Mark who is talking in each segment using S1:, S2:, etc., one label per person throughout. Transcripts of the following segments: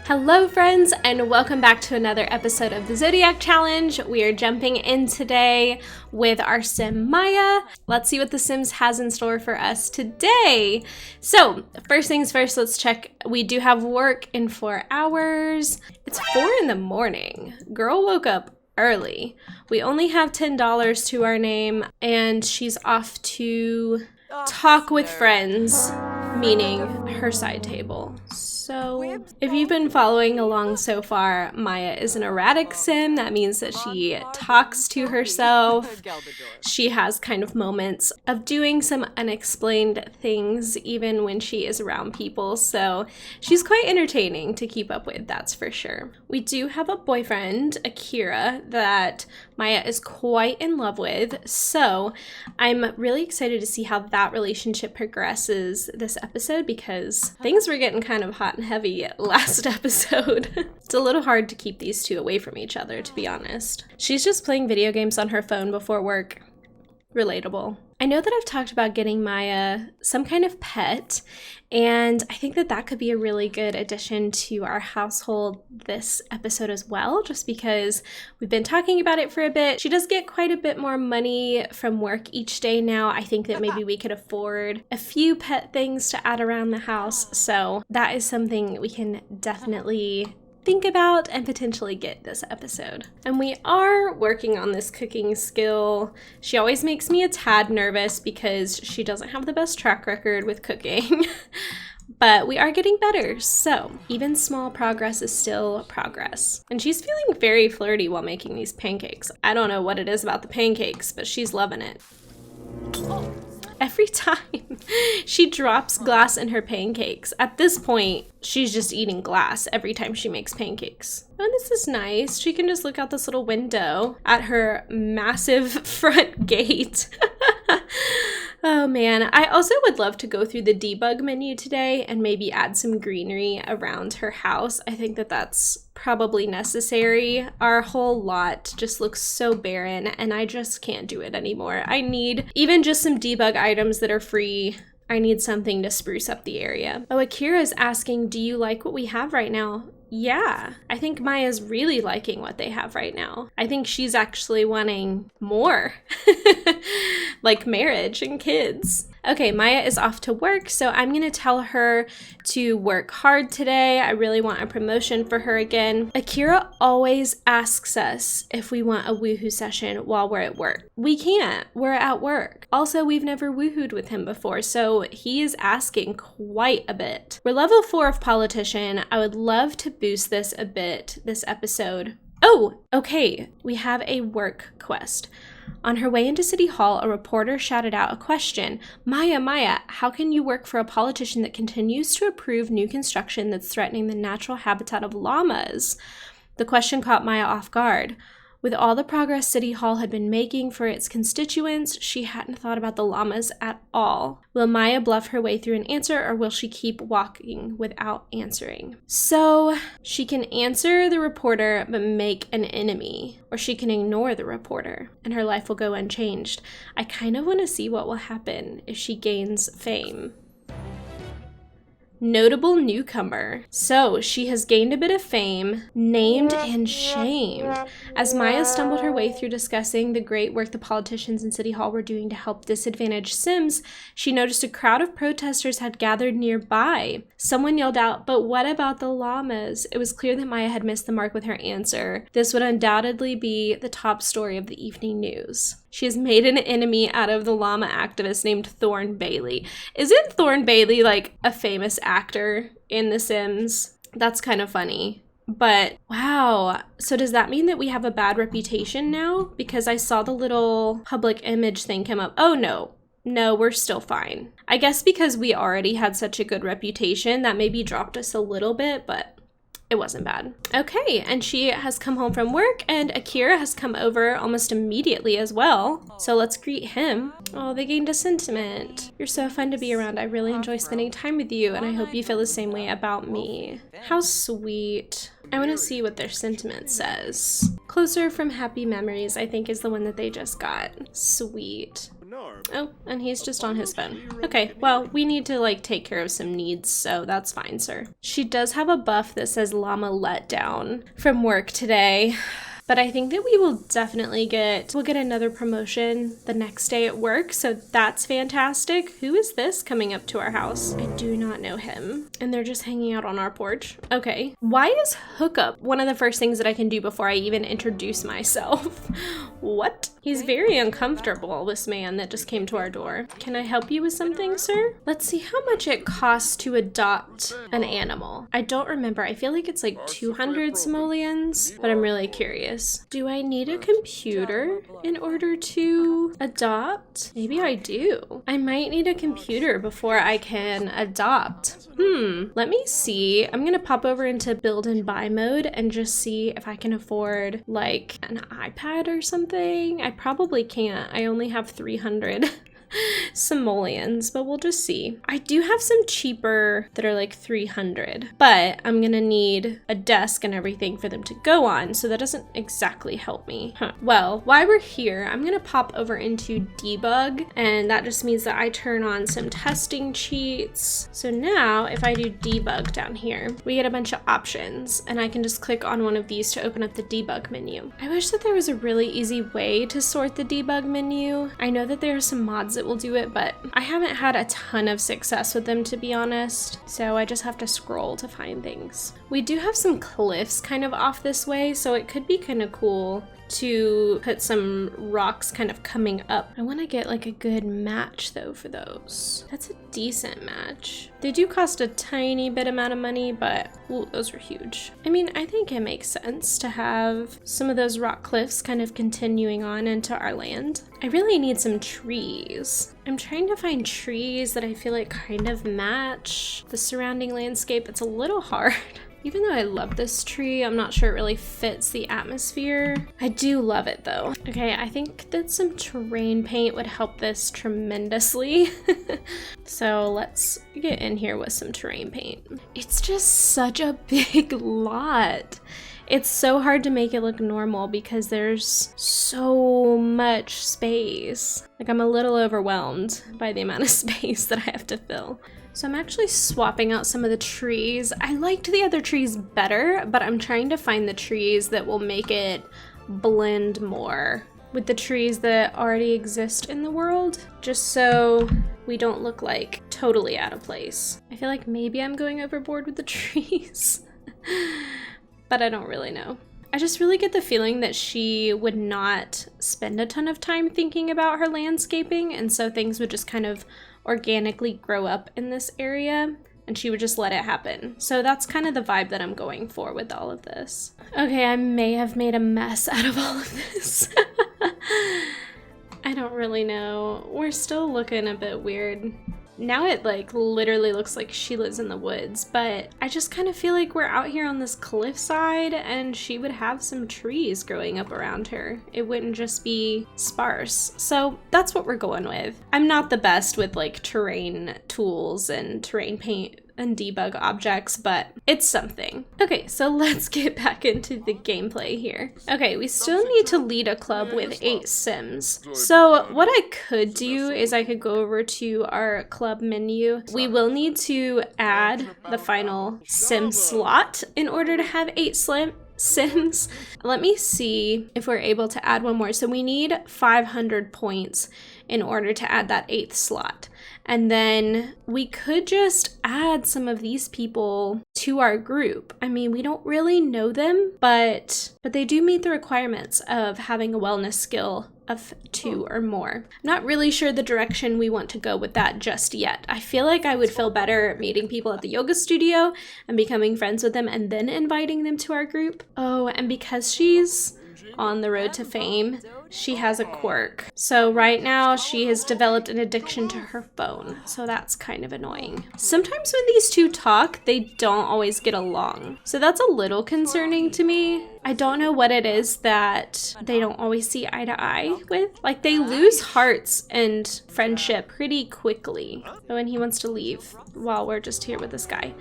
S1: Hello friends, and welcome back to another episode of the Zodiac Challenge. We are jumping in today with our sim Maya. Let's see what The Sims has in store for us today. So first things first, let's check. We do have work in 4 hours. It's 4 in the morning. Girl woke up early. We only have $10 to our name, and she's off to talk with friends, meaning her side table. So if you've been following along so far, Maya is an erratic sim. That means that she talks to herself. She has kind of moments of doing some unexplained things even when she is around people. So she's quite entertaining to keep up with, that's for sure. We do have a boyfriend, Akira, that Maya is quite in love with. So I'm really excited to see how that relationship progresses this episode because things were getting kind of hot and heavy last episode. It's a little hard to keep these two away from each other, to be honest. She's just playing video games on her phone before work. Relatable. I know that I've talked about getting Maya some kind of pet, and I think that that could be a really good addition to our household this episode as well, just because we've been talking about it for a bit. She does get quite a bit more money from work each day now. I think that maybe we could afford a few pet things to add around the house, so that is something we can definitely think about and potentially get this episode. And we are working on this cooking skill. She always makes me a tad nervous because she doesn't have the best track record with cooking, but we are getting better. So even small progress is still progress. And she's feeling very flirty while making these pancakes. I don't know what it is about the pancakes, but she's loving it. Every time she drops glass in her pancakes. At this point, she's just eating glass every time she makes pancakes. Oh, this is nice. She can just look out this little window at her massive front gate. Oh man, I also would love to go through the debug menu today and maybe add some greenery around her house. I think that that's probably necessary. Our whole lot just looks so barren and I just can't do it anymore. I need even just some debug items that are free. I need something to spruce up the area. Oh, Akira's asking, do you like what we have right now? Yeah, I think Maya's really liking what they have right now. I think she's actually wanting more, like marriage and kids. Okay, Maya is off to work, so I'm gonna tell her to work hard today. I really want a promotion for her again. Akira always asks us if we want a woohoo session while we're at work. We can't, we're at work. Also, we've never woohooed with him before, so he is asking quite a bit. We're level 4 of politician. I would love to boost this a bit this episode. Oh, okay, we have a work quest. On her way into City Hall, a reporter shouted out a question. Maya, how can you work for a politician that continues to approve new construction that's threatening the natural habitat of llamas? The question caught Maya off guard. With all the progress City Hall had been making for its constituents, she hadn't thought about the llamas at all. Will Maya bluff her way through an answer, or will she keep walking without answering? So she can answer the reporter but make an enemy, or she can ignore the reporter and her life will go unchanged. I kind of want to see what will happen if she gains fame. Notable newcomer. So she has gained a bit of fame, named and shamed. As Maya stumbled her way through discussing the great work the politicians in City Hall were doing to help disadvantaged Sims, she noticed a crowd of protesters had gathered nearby. Someone yelled out, "But what about the llamas?" It was clear that Maya had missed the mark with her answer. This would undoubtedly be the top story of the evening news. She has made an enemy out of the llama activist named Thorn Bailey. Isn't Thorn Bailey like a famous actor in The Sims? That's kind of funny. But wow, so does that mean that we have a bad reputation now? Because I saw the little public image thing come up. Oh no, we're still fine. I guess because we already had such a good reputation, that maybe dropped us a little bit, but it wasn't bad. Okay, and she has come home from work, and Akira has come over almost immediately as well. So let's greet him. Oh, they gained a sentiment. You're so fun to be around. I really enjoy spending time with you, and I hope you feel the same way about me. How sweet. I want to see what their sentiment says. Closer from happy memories, I think, is the one that they just got. Sweet. Oh, and he's just on his phone. Okay, well, we need to like take care of some needs, so that's fine, sir. She does have a buff that says llama let down from work today. But I think that we will definitely we'll get another promotion the next day at work, so that's fantastic. Who is this coming up to our house? I do not know him. And they're just hanging out on our porch. Okay. Why is hookup one of the first things that I can do before I even introduce myself? What? He's very uncomfortable, this man that just came to our door. Can I help you with something, sir? Let's see how much it costs to adopt an animal. I don't remember. I feel like it's like 200 simoleons, but I'm really curious. Do I need a computer in order to adopt? Maybe I do. I might need a computer before I can adopt. Let me see. I'm gonna pop over into build and buy mode and just see if I can afford like an iPad or something. I probably can't. I only have 300 simoleons, but we'll just see. I do have some cheaper that are like 300, but I'm gonna need a desk and everything for them to go on, so that doesn't exactly help me. Well, while we're here, I'm gonna pop over into debug, and that just means that I turn on some testing cheats. So now if I do debug down here, we get a bunch of options, and I can just click on one of these to open up the debug menu. I wish that there was a really easy way to sort the debug menu. I know that there are some mods that will do it, but I haven't had a ton of success with them, to be honest, so I just have to scroll to find things. We do have some cliffs kind of off this way, so it could be kind of cool to put some rocks kind of coming up. I want to get like a good match though for those. That's a decent match. They do cost a tiny bit amount of money, but ooh, those are huge. I mean, I think it makes sense to have some of those rock cliffs kind of continuing on into our land. I really need some trees. I'm trying to find trees that I feel like kind of match the surrounding landscape. It's a little hard. Even though I love this tree, I'm not sure it really fits the atmosphere. I do love it though. Okay, I think that some terrain paint would help this tremendously. So let's get in here with some terrain paint. It's just such a big lot. It's so hard to make it look normal because there's so much space. Like, I'm a little overwhelmed by the amount of space that I have to fill. So I'm actually swapping out some of the trees. I liked the other trees better, but I'm trying to find the trees that will make it blend more with the trees that already exist in the world, just so we don't look like totally out of place. I feel like maybe I'm going overboard with the trees, but I don't really know. I just really get the feeling that she would not spend a ton of time thinking about her landscaping, and so things would just kind of organically grow up in this area and she would just let it happen. So that's kind of the vibe that I'm going for with all of this. Okay, I may have made a mess out of all of this. I don't really know. We're still looking a bit weird. Now it like literally looks like she lives in the woods, but I just kind of feel like we're out here on this cliffside and she would have some trees growing up around her. It wouldn't just be sparse. So that's what we're going with. I'm not the best with like terrain tools and terrain paint and debug objects, but it's something. Okay, so let's get back into the gameplay here. Okay, we still need to lead a club with 8 Sims. So what I could do is I could go over to our club menu. We will need to add the final Sim slot in order to have 8 Sims. Let me see if we're able to add one more. So we need 500 points in order to add that 8th slot. And then we could just add some of these people to our group. I mean, we don't really know them, but they do meet the requirements of having a wellness skill of 2 or more. I'm not really sure the direction we want to go with that just yet. I feel like I would feel better meeting people at the yoga studio and becoming friends with them and then inviting them to our group. Oh, and because she's on the road to fame, she has a quirk. So right now she has developed an addiction to her phone. So that's kind of annoying. Sometimes when these two talk, they don't always get along. So that's a little concerning to me. I don't know what it is that they don't always see eye to eye with. Like, they lose hearts and friendship pretty quickly. Oh, and he wants to leave while we're just here with this guy.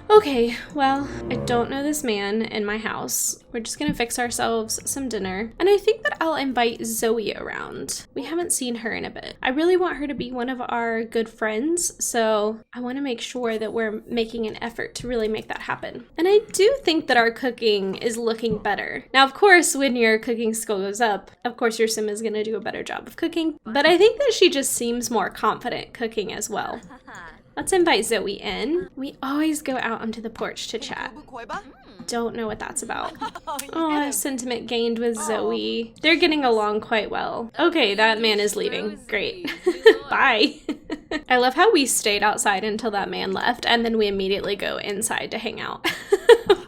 S1: Okay, well, I don't know this man in my house. We're just gonna fix ourselves some dinner. And I think that I'll invite Zoe around. We haven't seen her in a bit. I really want her to be one of our good friends, so I want to make sure that we're making an effort to really make that happen. And I do think that our cooking is looking better. Now, of course, when your cooking skill goes up, of course your sim is gonna do a better job of cooking, but I think that she just seems more confident cooking as well. Let's invite Zoe in. We always go out onto the porch to chat. Don't know what that's about. Oh, sentiment gained with Zoe. They're getting along quite well. Okay, that man is leaving. Great. Bye. I love how we stayed outside until that man left, and then we immediately go inside to hang out.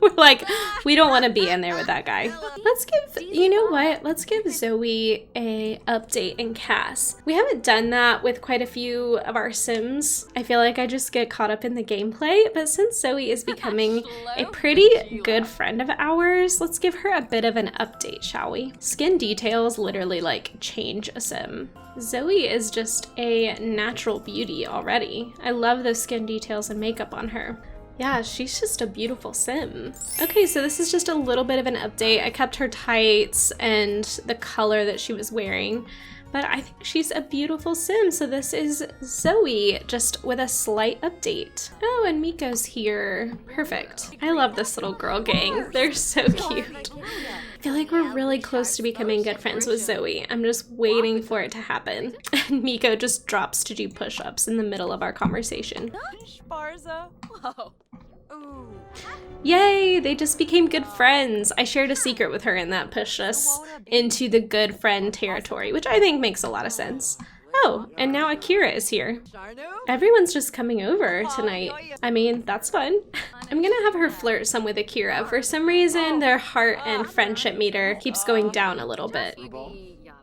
S1: We're like, we don't want to be in there with that guy. Let's give, you know what? Let's give Zoe a update and Cass. We haven't done that with quite a few of our Sims. I feel like I just get caught up in the gameplay, but since Zoe is becoming a pretty good friend of ours, let's give her a bit of an update, shall we? Skin details literally like change a Sim. Zoe is just a natural beauty already. I love those skin details and makeup on her. Yeah, she's just a beautiful sim. Okay, so this is just a little bit of an update. I kept her tights and the color that she was wearing, but I think she's a beautiful sim. So this is Zoe, just with a slight update. Oh, and Miko's here. Perfect. I love this little girl gang. They're so cute. I feel like we're really close to becoming good friends with Zoe. I'm just waiting for it to happen. And Miko just drops to do push-ups in the middle of our conversation. Yay, they just became good friends. I shared a secret with her and that pushed us into the good friend territory, which I think makes a lot of sense. Oh, and now Akira is here. Everyone's just coming over tonight. I mean, that's fun. I'm gonna have her flirt some with Akira. For some reason, their heart and friendship meter keeps going down a little bit.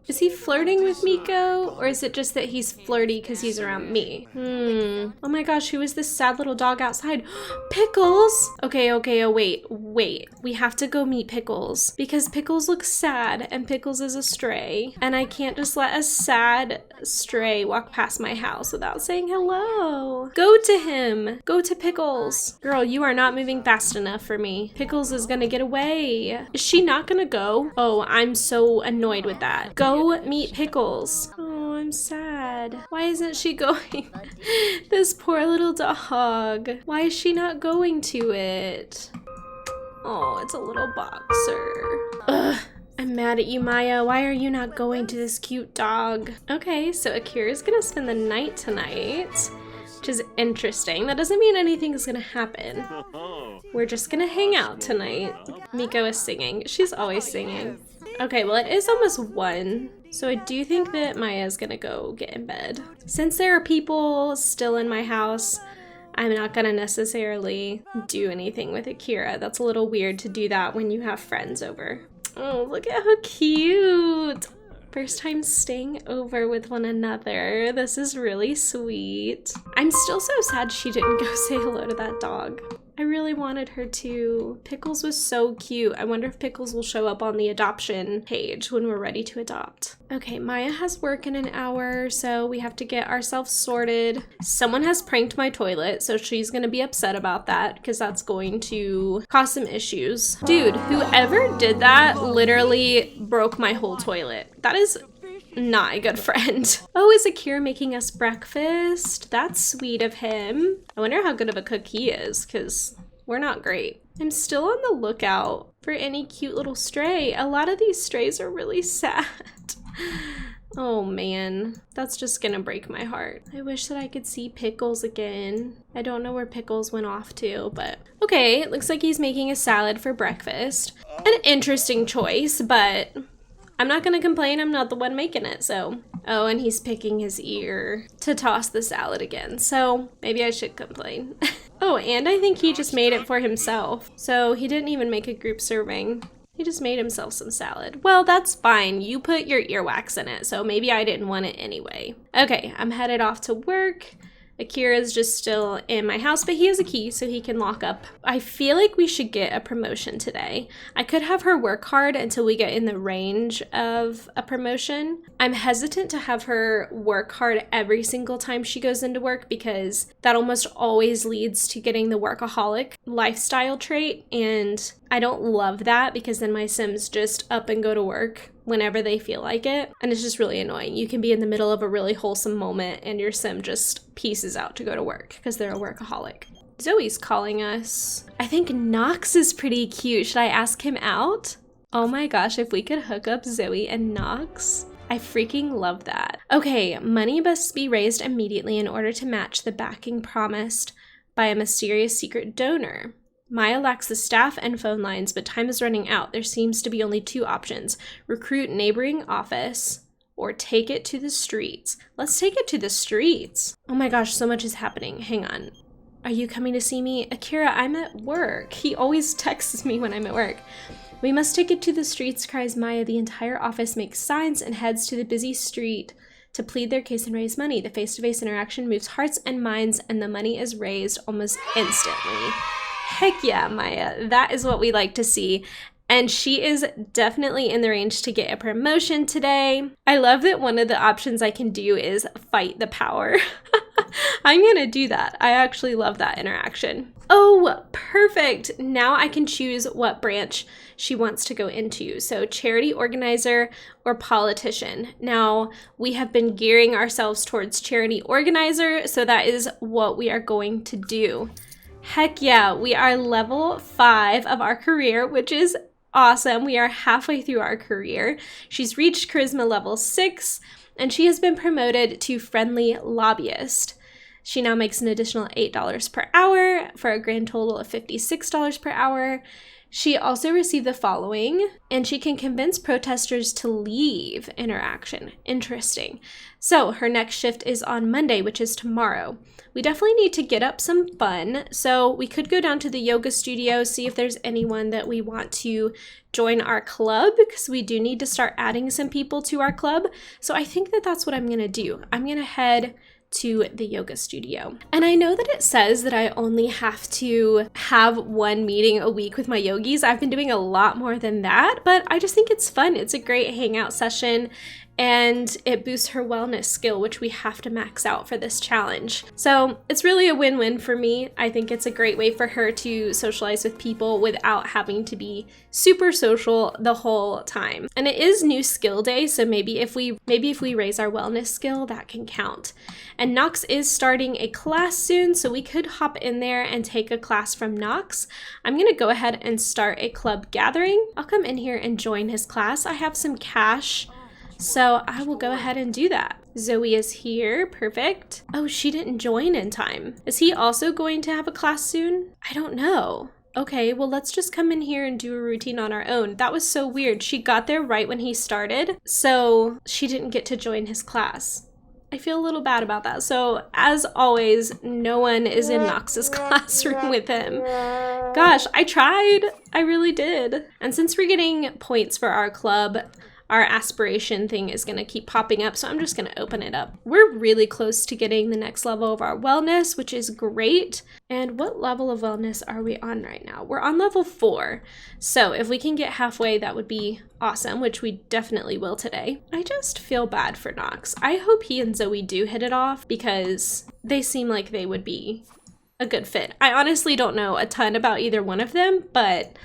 S1: Is he flirting with Miko, or is it just that he's flirty because he's around me? Oh my gosh, who is this sad little dog outside? Pickles! Okay, oh wait. We have to go meet Pickles because Pickles looks sad and Pickles is a stray. And I can't just let a sad stray walk past my house without saying hello. Go to him. Go to Pickles. Girl, you are not moving fast enough for me. Pickles is gonna get away. Is she not gonna go? Oh, I'm so annoyed with that. Go meet Pickles. Oh, I'm sad. Why isn't she going? This poor little dog. Why is she not going to it? Oh, it's a little boxer. Ugh. I'm mad at you, Maya. Why are you not going to this cute dog? Okay, so Akira's gonna spend the night tonight, which is interesting. That doesn't mean anything's gonna happen. We're just gonna hang out tonight. Miko is singing. She's always singing. Okay, well it is almost 1, so I do think that Maya's gonna go get in bed. Since there are people still in my house, I'm not gonna necessarily do anything with Akira. That's a little weird to do that when you have friends over. Oh, look at how cute! First time staying over with one another. This is really sweet. I'm still so sad she didn't go say hello to that dog. I really wanted her to. Pickles was so cute. I wonder if Pickles will show up on the adoption page when we're ready to adopt. Okay, Maya has work in an hour, so we have to get ourselves sorted. Someone has pranked my toilet, so she's gonna be upset about that because that's going to cause some issues. Dude, whoever did that literally broke my whole toilet. That is not a good friend. Oh, is Akira making us breakfast? That's sweet of him. I wonder how good of a cook he is, because we're not great. I'm still on the lookout for any cute little stray. A lot of these strays are really sad. Oh man, that's just gonna break my heart. I wish that I could see Pickles again. I don't know where Pickles went off to, but okay, it looks like he's making a salad for breakfast. An interesting choice, but I'm not gonna complain, I'm not the one making it, so. Oh, and he's picking his ear to toss the salad again, so maybe I should complain. Oh, and I think he just made it for himself. So he didn't even make a group serving. He just made himself some salad. Well, that's fine. You put your earwax in it, so maybe I didn't want it anyway. Okay, I'm headed off to work. Akira's just still in my house, but he has a key so he can lock up. I feel like we should get a promotion today. I could have her work hard until we get in the range of a promotion. I'm hesitant to have her work hard every single time she goes into work because that almost always leads to getting the workaholic lifestyle trait, and I don't love that because then my Sims just up and go to work whenever they feel like it, and it's just really annoying. You can be in the middle of a really wholesome moment and your Sim just pieces out to go to work because they're a workaholic. Zoe's calling us. I think Knox is pretty cute. Should I ask him out? Oh my gosh, if we could hook up Zoe and Knox. I freaking love that. Okay, money must be raised immediately in order to match the backing promised by a mysterious secret donor. Maya lacks the staff and phone lines, but time is running out. There seems to be only 2 options. Recruit neighboring office or take it to the streets. Let's take it to the streets. Oh my gosh, so much is happening. Hang on. Are you coming to see me? Akira, I'm at work. He always texts me when I'm at work. We must take it to the streets, cries Maya. The entire office makes signs and heads to the busy street to plead their case and raise money. The face-to-face interaction moves hearts and minds, and the money is raised almost instantly. Heck yeah, Maya. That is what we like to see. And she is definitely in the range to get a promotion today. I love that one of the options I can do is fight the power. I'm gonna do that. I actually love that interaction. Oh, perfect. Now I can choose what branch she wants to go into. So charity organizer or politician. Now we have been gearing ourselves towards charity organizer, so that is what we are going to do. Heck yeah, we are level 5 of our career, which is awesome. We are halfway through our career. She's reached charisma level 6, and she has been promoted to friendly lobbyist. She now makes an additional $8 per hour for a grand total of $56 per hour. She also received the following, and she can convince protesters to leave interaction. Interesting. So her next shift is on Monday, which is tomorrow. We definitely need to get up some fun. So we could go down to the yoga studio, see if there's anyone that we want to join our club, because we do need to start adding some people to our club. So I think that that's what I'm going to do. I'm going to head to the yoga studio. And I know that it says that I only have to have 1 meeting a week with my yogis. I've been doing a lot more than that, but I just think it's fun. It's a great hangout session, and it boosts her wellness skill, which we have to max out for this challenge. So it's really a win-win for me. I think it's a great way for her to socialize with people without having to be super social the whole time. And it is new skill day, so maybe if we raise our wellness skill, that can count. And Knox is starting a class soon, so we could hop in there and take a class from Knox. I'm gonna go ahead and start a club gathering. I'll come in here and join his class. I have some cash, so I will go ahead and do that. Zoe is here, perfect. Oh, she didn't join in time. Is he also going to have a class soon? I don't know. Okay, well, let's just come in here and do a routine on our own. That was so weird. She got there right when he started, so she didn't get to join his class. I feel a little bad about that. So as always, no one is in Knox's classroom with him. Gosh, I tried. I really did. And since we're getting points for our club, our aspiration thing is going to keep popping up, so I'm just going to open it up. We're really close to getting the next level of our wellness, which is great. And what level of wellness are we on right now? We're on level 4. So if we can get halfway, that would be awesome, which we definitely will today. I just feel bad for Knox. I hope he and Zoe do hit it off because they seem like they would be a good fit. I honestly don't know a ton about either one of them, but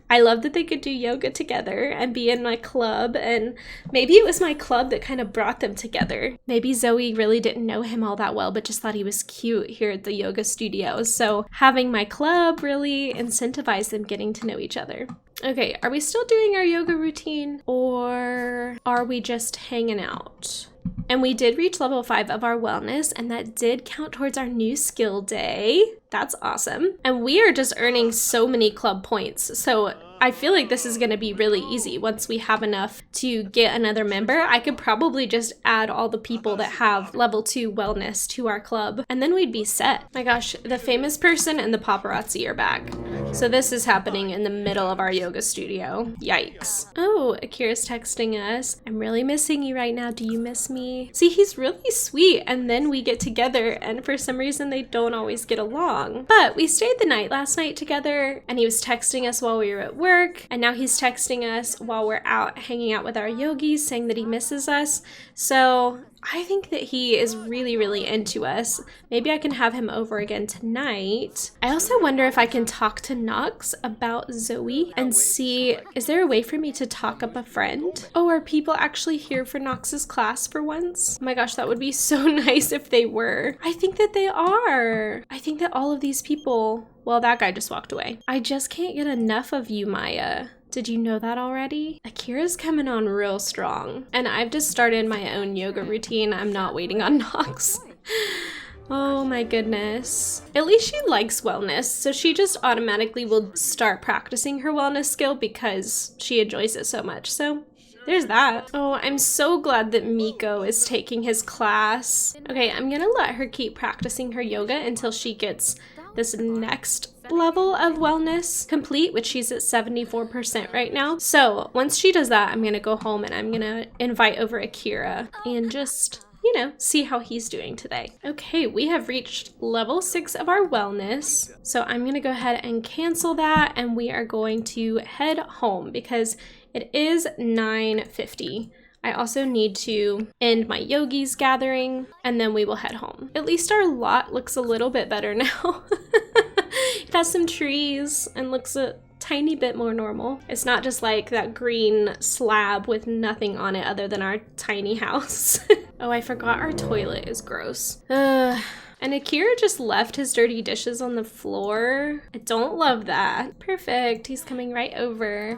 S1: I love that they could do yoga together and be in my club, and maybe it was my club that kind of brought them together. Maybe Zoe really didn't know him all that well, but just thought he was cute here at the yoga studio. So having my club really incentivized them getting to know each other. Okay, are we still doing our yoga routine, or are we just hanging out? And we did reach level 5 of our wellness, and that did count towards our new skill day. That's awesome. And we are just earning so many club points. So I feel like this is going to be really easy. Once we have enough to get another member, I could probably just add all the people that have level 2 wellness to our club, and then we'd be set. My gosh, the famous person and the paparazzi are back. So this is happening in the middle of our yoga studio. Yikes. Oh, Akira's texting us. I'm really missing you right now. Do you miss me? See, he's really sweet, and then we get together, and for some reason they don't always get along. But we stayed the night last night together, and he was texting us while we were at work, and now he's texting us while we're out hanging out with our yogis, saying that he misses us. So I think that he is really, really into us. Maybe I can have him over again tonight. I also wonder if I can talk to Nox about Zoe and see, is there a way for me to talk up a friend? Oh, are people actually here for Nox's class for once? Oh my gosh, that would be so nice if they were. I think that they are. I think that all of these people, well, that guy just walked away. I just can't get enough of you, Maya. Did you know that already? Akira's coming on real strong. And I've just started my own yoga routine. I'm not waiting on Nox. Oh my goodness. At least she likes wellness, so she just automatically will start practicing her wellness skill because she enjoys it so much. So there's that. Oh, I'm so glad that Miko is taking his class. Okay, I'm gonna let her keep practicing her yoga until she gets this next level of wellness complete, which she's at 74% right now. So once she does that, I'm gonna go home and I'm gonna invite over Akira and just, you know, see how he's doing today. Okay, we have reached level 6 of our wellness. So I'm gonna go ahead and cancel that, and we are going to head home because it is 9:50. I also need to end my yogis gathering, and then we will head home. At least our lot looks a little bit better now. It has some trees and looks a tiny bit more normal. It's not just like that green slab with nothing on it other than our tiny house. Oh, I forgot our toilet is gross. And Akira just left his dirty dishes on the floor. I don't love that. Perfect, he's coming right over.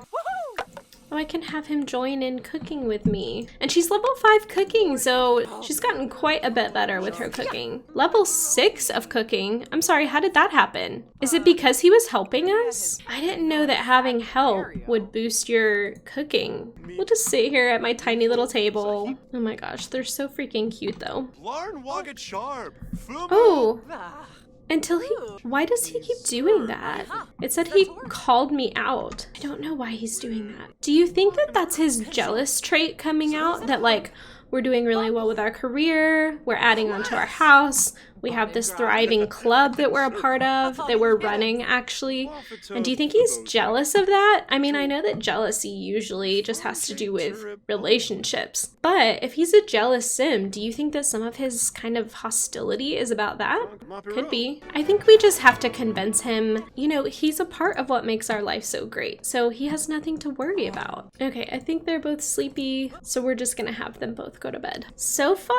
S1: Oh, I can have him join in cooking with me. And she's level 5 cooking, so she's gotten quite a bit better with her cooking. Level 6 of cooking? I'm sorry, how did that happen? Is it because he was helping us? I didn't know that having help would boost your cooking. We'll just sit here at my tiny little table. Oh my gosh, they're so freaking cute though. Oh. Until why does he keep doing that? It said he called me out. I don't know why he's doing that. Do you think that that's his jealous trait coming out? That like, we're doing really well with our career, we're adding on to our house, we have this thriving club that we're a part of, that we're running actually. And do you think he's jealous of that? I mean, I know that jealousy usually just has to do with relationships, but if he's a jealous sim, do you think that some of his kind of hostility is about that? Could be. I think we just have to convince him, you know, he's a part of what makes our life so great, so he has nothing to worry about. Okay, I think they're both sleepy, so we're just gonna have them both go to bed. So far,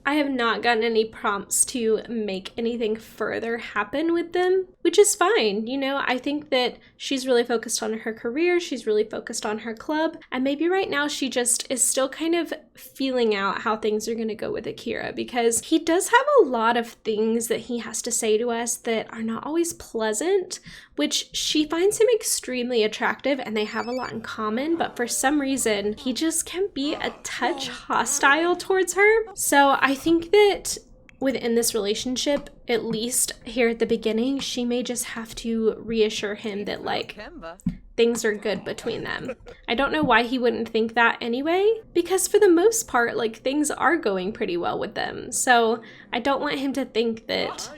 S1: I have not gotten any prompts to make anything further happen with them, which is fine. You know, I think that she's really focused on her career, she's really focused on her club, and maybe right now she just is still kind of feeling out how things are going to go with Akira, because he does have a lot of things that he has to say to us that are not always pleasant, which she finds him extremely attractive and they have a lot in common, but for some reason he just can be a touch hostile towards her. So I think that within this relationship, at least here at the beginning, she may just have to reassure him that like things are good between them. I don't know why he wouldn't think that anyway, because for the most part, like things are going pretty well with them. So I don't want him to think that,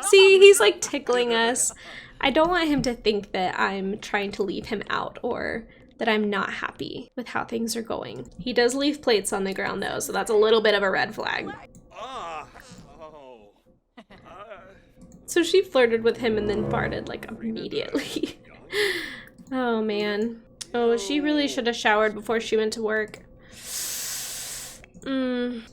S1: see, he's like tickling us. I don't want him to think that I'm trying to leave him out or that I'm not happy with how things are going. He does leave plates on the ground though, so that's a little bit of a red flag. So she flirted with him and then farted like immediately. Oh man. Oh, she really should have showered before she went to work.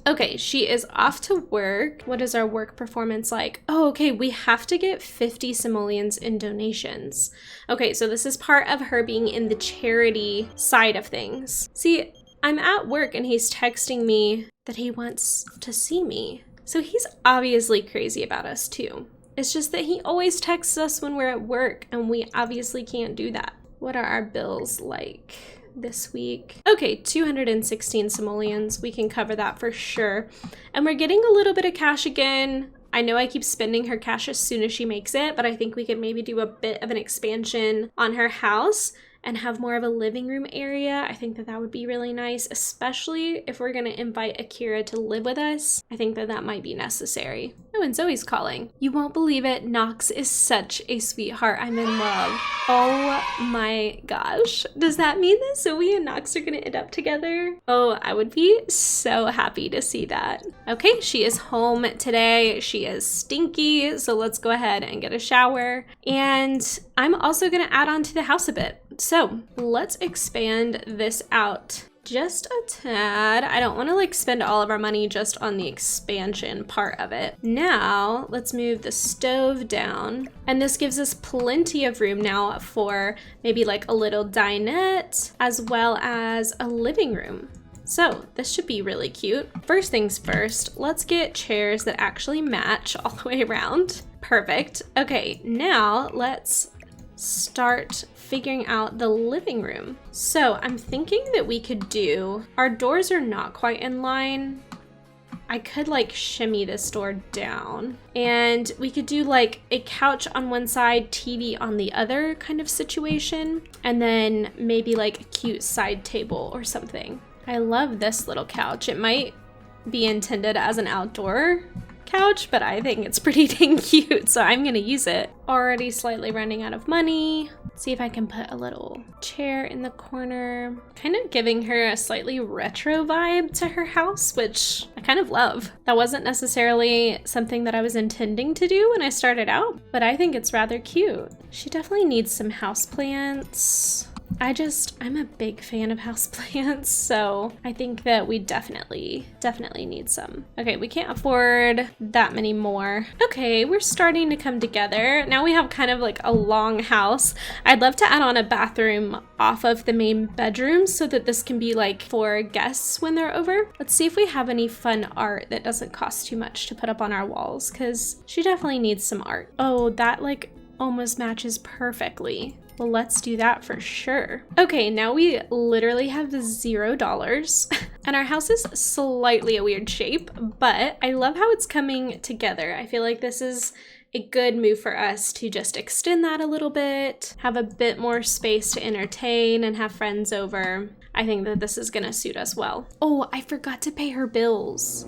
S1: Okay, she is off to work. What is our work performance like? Oh, okay, we have to get 50 simoleons in donations. Okay, so this is part of her being in the charity side of things. See, I'm at work and he's texting me that he wants to see me. So he's obviously crazy about us too. It's just that he always texts us when we're at work, and we obviously can't do that. What are our bills like this week? Okay, 216 simoleons. We can cover that for sure. And we're getting a little bit of cash again. I know I keep spending her cash as soon as she makes it, but I think we could maybe do a bit of an expansion on her house and have more of a living room area. I think that that would be really nice, especially if we're gonna invite Akira to live with us. I think that that might be necessary. Oh, and Zoe's calling. You won't believe it, Knox is such a sweetheart. I'm in love. Oh my gosh. Does that mean that Zoe and Knox are gonna end up together? Oh, I would be so happy to see that. Okay, she is home today. She is stinky, so let's go ahead and get a shower. And I'm also gonna add on to the house a bit. So let's expand this out just a tad. I don't want to like spend all of our money just on the expansion part of it. Now let's move the stove down, and this gives us plenty of room now for maybe like a little dinette as well as a living room. So this should be really cute. First things first, let's get chairs that actually match all the way around. Perfect. Okay, now let's start figuring out the living room. So I'm thinking that we could do, our doors are not quite in line. I could like shimmy this door down, and we could do like a couch on one side, TV on the other kind of situation, and then maybe like a cute side table or something. I love this little couch. It might be intended as an outdoor couch, but I think it's pretty dang cute, so I'm gonna use it. Already slightly running out of money. Let's see if I can put a little chair in the corner, kind of giving her a slightly retro vibe to her house, which I kind of love. That wasn't necessarily something that I was intending to do when I started out, but I think it's rather cute. She definitely needs some houseplants. I'm a big fan of houseplants, so I think that we definitely need some. Okay, we can't afford that many more. Okay, we're starting to come together. Now we have kind of like a long house. I'd love to add on a bathroom off of the main bedroom so that this can be like for guests when they're over. Let's see if we have any fun art that doesn't cost too much to put up on our walls, because she definitely needs some art. Oh, that like almost matches perfectly. Well, let's do that for sure. Okay, now we literally have $0 and our house is slightly a weird shape, but I love how it's coming together. I feel like this is a good move for us to just extend that a little bit, have a bit more space to entertain and have friends over. I think that this is gonna suit us well. Oh, I forgot to pay her bills.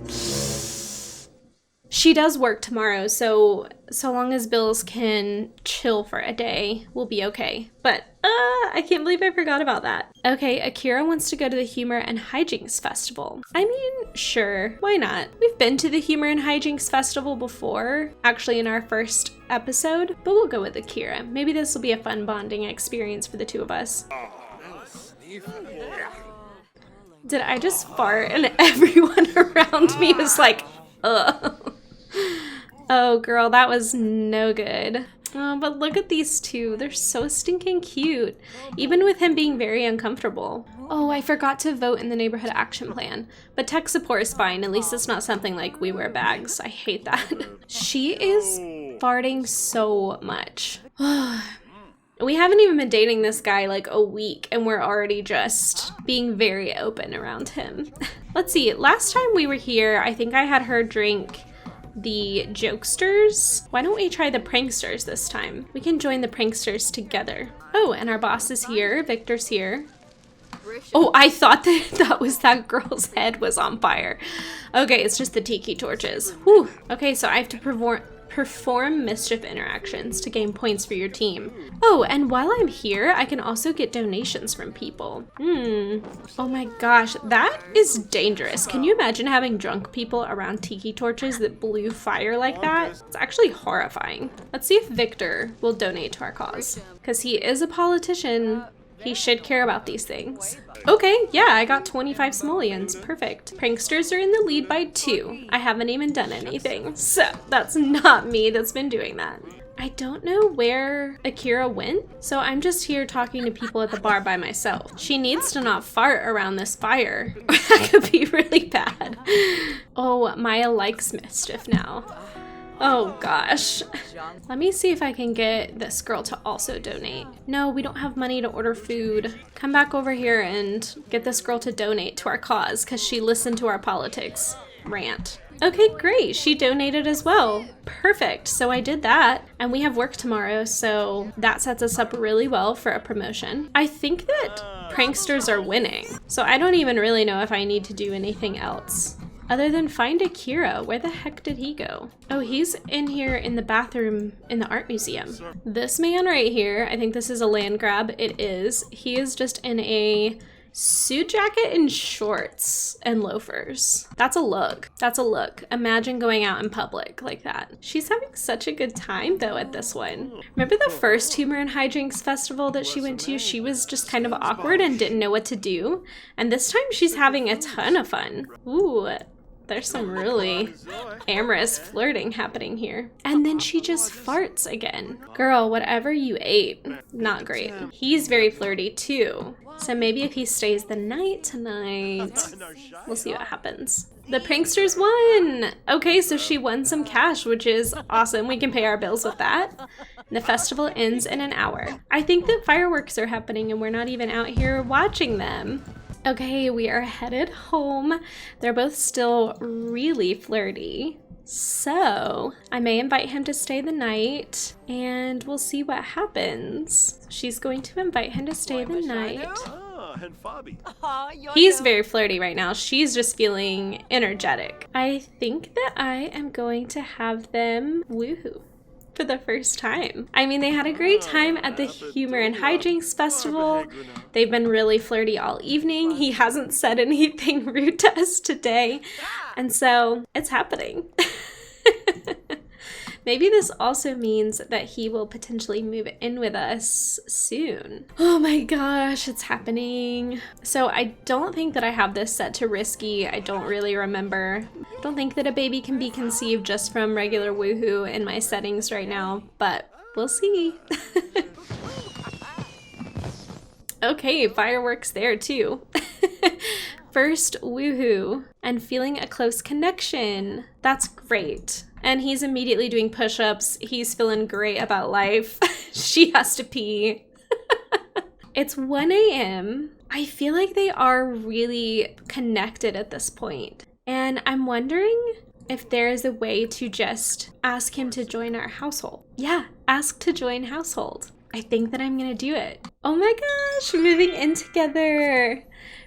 S1: She does work tomorrow, so long as Bills can chill for a day, we'll be okay. But I can't believe I forgot about that. Okay, Akira wants to go to the Humor and Hijinks Festival. I mean, sure, why not? We've been to the Humor and Hijinks Festival before, actually in our first episode, but we'll go with Akira. Maybe this will be a fun bonding experience for the two of us. Did I just fart and everyone around me was like, ugh. Oh girl, that was no good. Oh, but look at these two. They're so stinking cute, even with him being very uncomfortable. Oh, I forgot to vote in the neighborhood action plan, but tech support is fine. At least it's not something like we wear bags. I hate that. She is farting so much. We haven't even been dating this guy like a week and we're already just being very open around him. Let's see, last time we were here, I think I had her drink the jokesters. Why don't we try the pranksters this time? We can join the pranksters together. Oh, and our boss is here. Victor's here. Oh, I thought that was that girl's head was on fire. Okay, it's just the tiki torches. Whew. Okay, so I have to perform mischief interactions to gain points for your team. Oh, and while I'm here, I can also get donations from people. Oh my gosh, that is dangerous. Can you imagine having drunk people around tiki torches that blew fire like that? It's actually horrifying. Let's see if Victor will donate to our cause, because he is a politician. He should care about these things. Okay, yeah, I got 25 simoleons. Perfect. Pranksters are in the lead by 2. I haven't even done anything, so that's not me that's been doing that. I don't know where Akira went, so I'm just here talking to people at the bar by myself. She needs to not fart around this fire. That could be really bad. Oh, Maya likes mischief now. Oh gosh. Let me see if I can get this girl to also donate. No, we don't have money to order food. Come back over here and get this girl to donate to our cause because she listened to our politics rant. Okay, great. She donated as well. Perfect. So I did that and we have work tomorrow. So that sets us up really well for a promotion. I think that pranksters are winning. So I don't even really know if I need to do anything else other than find Akira. Where the heck did he go? Oh, he's in here in the bathroom in the art museum. This man right here, I think this is a land grab. It is. He is just in a suit jacket and shorts and loafers. That's a look. That's a look. Imagine going out in public like that. She's having such a good time though at this one. Remember the first Humor and Hijinks festival that she went to? She was just kind of awkward and didn't know what to do. And this time she's having a ton of fun. Ooh. There's some really amorous flirting happening here. And then she just farts again. Girl, whatever you ate, not great. He's very flirty too. So maybe if he stays the night tonight, we'll see what happens. The pranksters won! Okay, so she won some cash, which is awesome. We can pay our bills with that. And the festival ends in an hour. I think that fireworks are happening and we're not even out here watching them. Okay, we are headed home. They're both still really flirty. So I may invite him to stay the night and we'll see what happens. She's going to invite him to stay the night. He's very flirty right now. She's just feeling energetic. I think that I am going to have them woohoo for the first time. I mean, they had a great time at the Humor and Hijinks Festival. They've been really flirty all evening. He hasn't said anything rude to us today. And so it's happening. Maybe this also means that he will potentially move in with us soon. Oh my gosh, it's happening. So I don't think that I have this set to risky. I don't really remember. I don't think that a baby can be conceived just from regular woohoo in my settings right now, but we'll see. Okay, fireworks there too. First woohoo and feeling a close connection. That's great. And he's immediately doing push-ups. He's feeling great about life. She has to pee. It's 1 a.m. I feel like they are really connected at this point. And I'm wondering if there is a way to just ask him to join our household. Yeah, ask to join household. I think that I'm gonna do it. Oh my gosh, moving in together.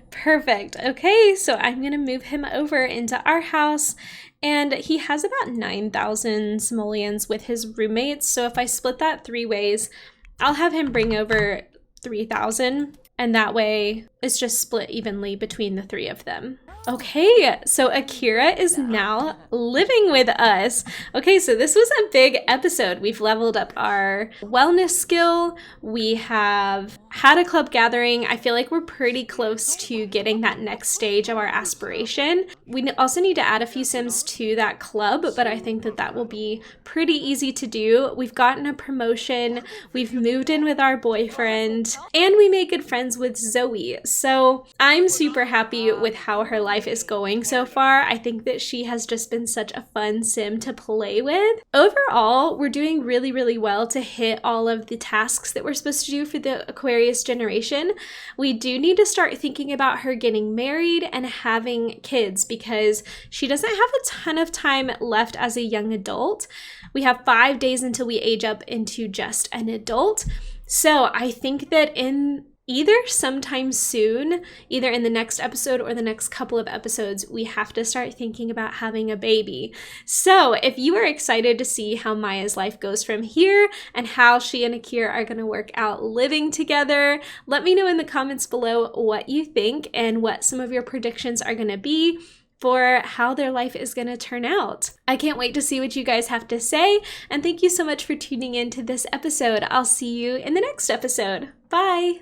S1: Perfect. Okay, so I'm gonna move him over into our house. And he has about 9,000 simoleons with his roommates. So if I split that 3 ways, I'll have him bring over 3,000. And that way it's just split evenly between the 3 of them. Okay, so Akira is now living with us. Okay, so this was a big episode. We've leveled up our wellness skill. We have had a club gathering. I feel like we're pretty close to getting that next stage of our aspiration. We also need to add a few Sims to that club, but I think that that will be pretty easy to do. We've gotten a promotion. We've moved in with our boyfriend, and we made good friends with Zoe. So I'm super happy with how her life is going so far. I think that she has just been such a fun sim to play with. Overall, we're doing really, really well to hit all of the tasks that we're supposed to do for the Aquarius generation. We do need to start thinking about her getting married and having kids because she doesn't have a ton of time left as a young adult. We have 5 days until we age up into just an adult. So I think that in either sometime soon, either in the next episode or the next couple of episodes, we have to start thinking about having a baby. So if you are excited to see how Maya's life goes from here and how she and Akira are going to work out living together, let me know in the comments below what you think and what some of your predictions are going to be for how their life is going to turn out. I can't wait to see what you guys have to say, and thank you so much for tuning in to this episode. I'll see you in the next episode. Bye!